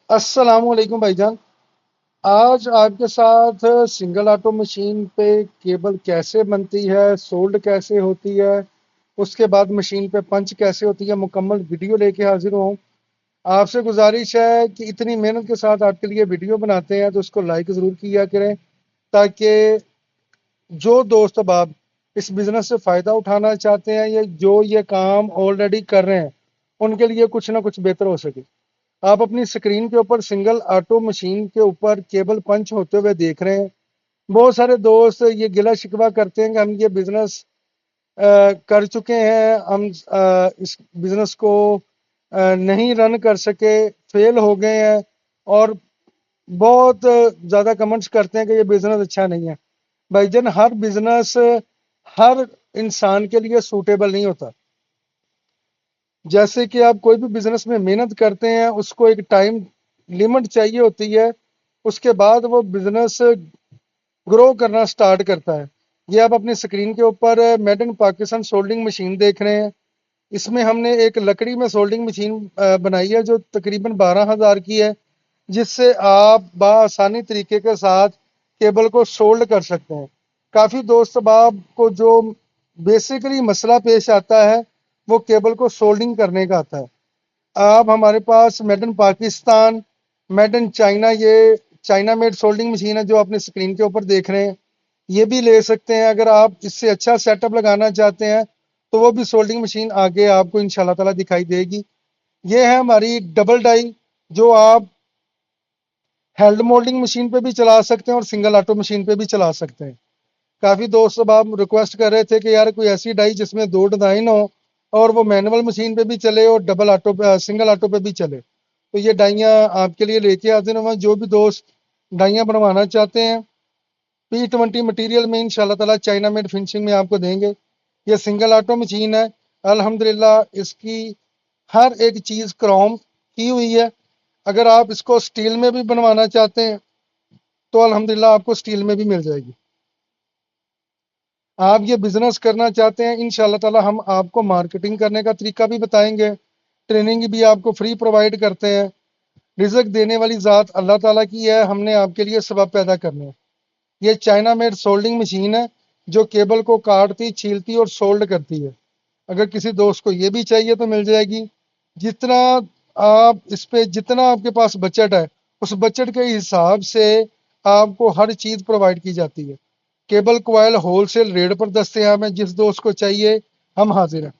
السلام علیکم بھائی جان۔ آج آپ کے ساتھ سنگل آٹو مشین پہ کیبل کیسے بنتی ہے، سولڈ کیسے ہوتی ہے، اس کے بعد مشین پہ پنچ کیسے ہوتی ہے، مکمل ویڈیو لے کے حاضر ہوں۔ آپ سے گزارش ہے کہ اتنی محنت کے ساتھ آپ کے لیے ویڈیو بناتے ہیں تو اس کو لائک ضرور کیا کریں، تاکہ جو دوست اب آپ اس بزنس سے فائدہ اٹھانا چاہتے ہیں یا جو یہ کام آلریڈی کر رہے ہیں ان کے لیے کچھ نہ کچھ بہتر ہو سکے۔ آپ اپنی اسکرین کے اوپر سنگل آٹو مشین کے اوپر کیبل پنچ ہوتے ہوئے دیکھ رہے ہیں۔ بہت سارے دوست یہ گلا شکوہ کرتے ہیں کہ ہم یہ بزنس کر چکے ہیں، ہم اس بزنس کو نہیں رن کر سکے، فیل ہو گئے ہیں، اور بہت زیادہ کمنٹس کرتے ہیں کہ یہ بزنس اچھا نہیں ہے۔ بھائی جان، ہر بزنس ہر انسان کے لیے سوٹیبل نہیں ہوتا۔ جیسے کہ آپ کوئی بھی بزنس میں محنت کرتے ہیں، اس کو ایک ٹائم لمٹ چاہیے ہوتی ہے، اس کے بعد وہ بزنس گرو کرنا سٹارٹ کرتا ہے۔ یہ آپ اپنی اسکرین کے اوپر میڈ ان پاکستان سولڈنگ مشین دیکھ رہے ہیں۔ اس میں ہم نے ایک لکڑی میں سولڈنگ مشین بنائی ہے جو تقریباً 12,000 کی ہے، جس سے آپ بآسانی طریقے کے ساتھ کیبل کو سولڈ کر سکتے ہیں۔ کافی دوست احباب کو جو بیسیکلی مسئلہ پیش آتا ہے وہ کیبل کو سولڈنگ کرنے کا آتا ہے۔ آپ ہمارے پاس made in Pakistan, made in China, یہ چائنا میڈ سولڈنگ مشین ہے جو آپ نے اسکرین کے اوپر دیکھ رہے ہیں، یہ بھی لے سکتے ہیں۔ اگر آپ اس سے اچھا سیٹ اپ لگانا چاہتے ہیں تو وہ بھی سولڈنگ مشین آگے آپ کو انشاءاللہ تعالیٰ دکھائی دے گی۔ یہ ہے ہماری ڈبل ڈائی، جو آپ ہیلڈ مولڈنگ مشین پہ بھی چلا سکتے ہیں اور سنگل آٹو مشین پہ بھی چلا سکتے ہیں۔ کافی دوست اب آپ ریکویسٹ کر رہے تھے کہ یار کوئی ایسی ڈائی جس میں 2 ڈیزائن ہو اور وہ مینول مشین پہ بھی چلے اور ڈبل آٹو پہ سنگل آٹو پہ بھی چلے، تو یہ ڈائیاں آپ کے لیے لے کے حاضر ہوں۔ جو بھی دوست ڈائیاں بنوانا چاہتے ہیں P20 مٹیریل میں انشاءاللہ تعالیٰ چائنا میڈ فنشنگ میں آپ کو دیں گے۔ یہ سنگل آٹو مشین ہے، الحمدللہ اس کی ہر ایک چیز کروم کی ہوئی ہے۔ اگر آپ اس کو سٹیل میں بھی بنوانا چاہتے ہیں تو الحمدللہ آپ کو سٹیل میں بھی مل جائے گی۔ آپ یہ بزنس کرنا چاہتے ہیں، انشاءاللہ تعالی ہم آپ کو مارکیٹنگ کرنے کا طریقہ بھی بتائیں گے، ٹریننگ بھی آپ کو فری پرووائڈ کرتے ہیں۔ رزق دینے والی ذات اللہ تعالیٰ کی ہے، ہم نے آپ کے لیے سبب پیدا کرنے ہیں۔ یہ چائنا میڈ سولڈنگ مشین ہے جو کیبل کو کاٹتی، چھیلتی اور سولڈ کرتی ہے۔ اگر کسی دوست کو یہ بھی چاہیے تو مل جائے گی۔ جتنا آپ اس پہ جتنا آپ کے پاس بجٹ ہے اس بجٹ کے حساب سے آپ کو ہر چیز پرووائڈ کی جاتی ہے۔ Cable coil wholesale rate پر دستیاب ہے، جس دوست کو چاہیے ہم حاضر ہیں۔